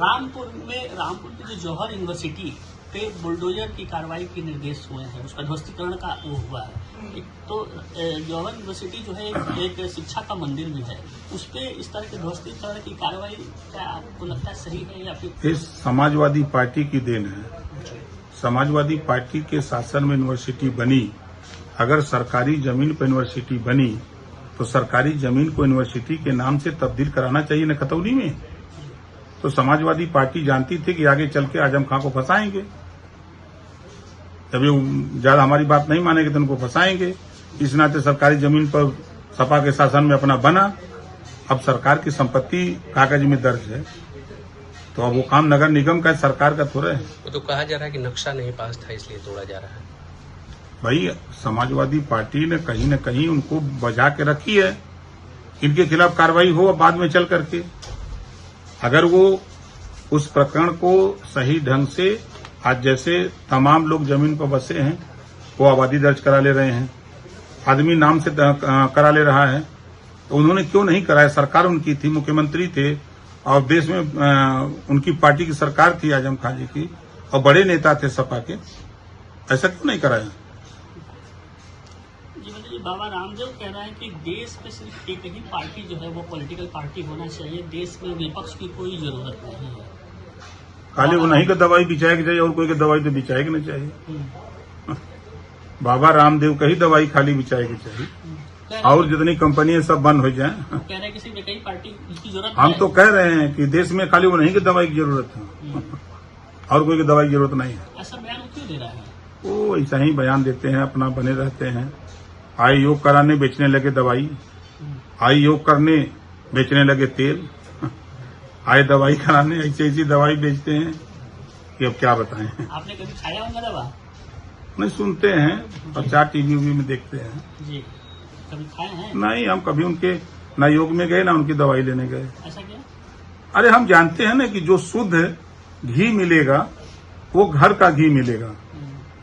रामपुर की जो जौहर यूनिवर्सिटी पे बुलडोजर की कार्रवाई के निर्देश हुए हैं, उसका ध्वस्तीकरण का वो हुआ है। तो जौहर यूनिवर्सिटी जो है एक शिक्षा का मंदिर भी है, उस पे इस तरह के ध्वस्तीकरण की कार्रवाई क्या आपको लगता है सही है या फिर? इस समाजवादी पार्टी की देन है। समाजवादी पार्टी के शासन में यूनिवर्सिटी बनी। अगर सरकारी जमीन पर यूनिवर्सिटी बनी तो सरकारी जमीन को यूनिवर्सिटी के नाम से तब्दील कराना चाहिए न खतौनी में। तो समाजवादी पार्टी जानती थी कि आगे चल के आजम खां को फंसाएंगे, जब ये ज्यादा हमारी बात नहीं मानेंगे तो उनको फंसाएंगे। इस नाते सरकारी जमीन पर सपा के शासन में अपना बना। अब सरकार की संपत्ति कागज में दर्ज है, तो अब वो काम नगर निगम का सरकार का थोड़ा है। वो तो कहा जा रहा है कि नक्शा नहीं पास था इसलिए तोड़ा जा रहा है। भाई समाजवादी पार्टी ने कहीं न कहीं उनको बजा के रखी है, इनके खिलाफ कार्रवाई हो बाद में चल करके। अगर वो उस प्रकरण को सही ढंग से, आज जैसे तमाम लोग जमीन पर बसे हैं वो आबादी दर्ज करा ले रहे हैं, आदमी नाम से करा ले रहा है, तो उन्होंने क्यों नहीं कराया? सरकार उनकी थी, मुख्यमंत्री थे और देश में उनकी पार्टी की सरकार थी आजम खां जी की, और बड़े नेता थे सपा के, ऐसा क्यों नहीं कराया? बाबा रामदेव कह रहा है कि देश में सिर्फ एक ही पार्टी जो है वो पॉलिटिकल पार्टी होना चाहिए, देश में विपक्ष की कोई जरूरत नहीं है। खाली वो नहीं का दवाई बिछाएगी चाहिए और कोई का दवाई तो बिछाएगी नहीं चाहिए। बाबा रामदेव का ही दवाई खाली बिछाएगी चाहिए, और जितनी कंपनियां सब बंद हो जाएं। कह रहे हैं कि सिर्फ एक ही पार्टी की जरूरत हम तो कह रहे हैं कि देश में खाली वो नहीं की दवाई की जरूरत है और कोई की दवाई की जरूरत नहीं है। ऐसा बयान क्यों दे रहा है? वो ऐसा ही बयान देते हैं, अपना बने रहते हैं। आए योग कराने बेचने लगे दवाई, आए योग करने बेचने लगे तेल, आए दवाई कराने ऐसी ऐसी दवाई बेचते हैं कि अब क्या बताएं। आपने कभी खाया होगा दवा? नहीं, सुनते हैं और 4 टीवी में देखते हैं जी, कभी खाए हैं? नहीं, हम कभी उनके ना योग में गए ना उनकी दवाई लेने गए। ऐसा क्या? अरे हम जानते हैं ना कि जो शुद्ध घी मिलेगा वो घर का घी मिलेगा।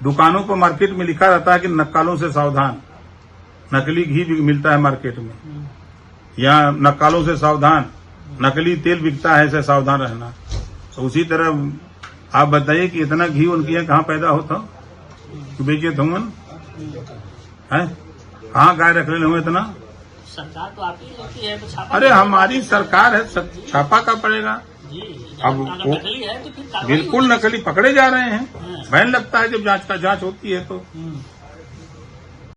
दुकानों पर मार्केट में लिखा रहता है कि नक्कालों से सावधान, नकली घी भी मिलता है मार्केट में, या नक्कालों से सावधान, नकली तेल बिकता है, ऐसे सावधान रहना। तो उसी तरह आप बताइए कि इतना घी उनके यहाँ कहाँ पैदा होता, बेचे थोमन है, कहाँ गाय रख ले हुए इतना? सरकार तो आपकी होती है तो छापा। अरे हमारी सरकार है, छापा का पड़ेगा। जी, अब नकली है तो फिर बिल्कुल नकली पकड़े जा रहे हैं। भय लगता है जब जांच होती है तो।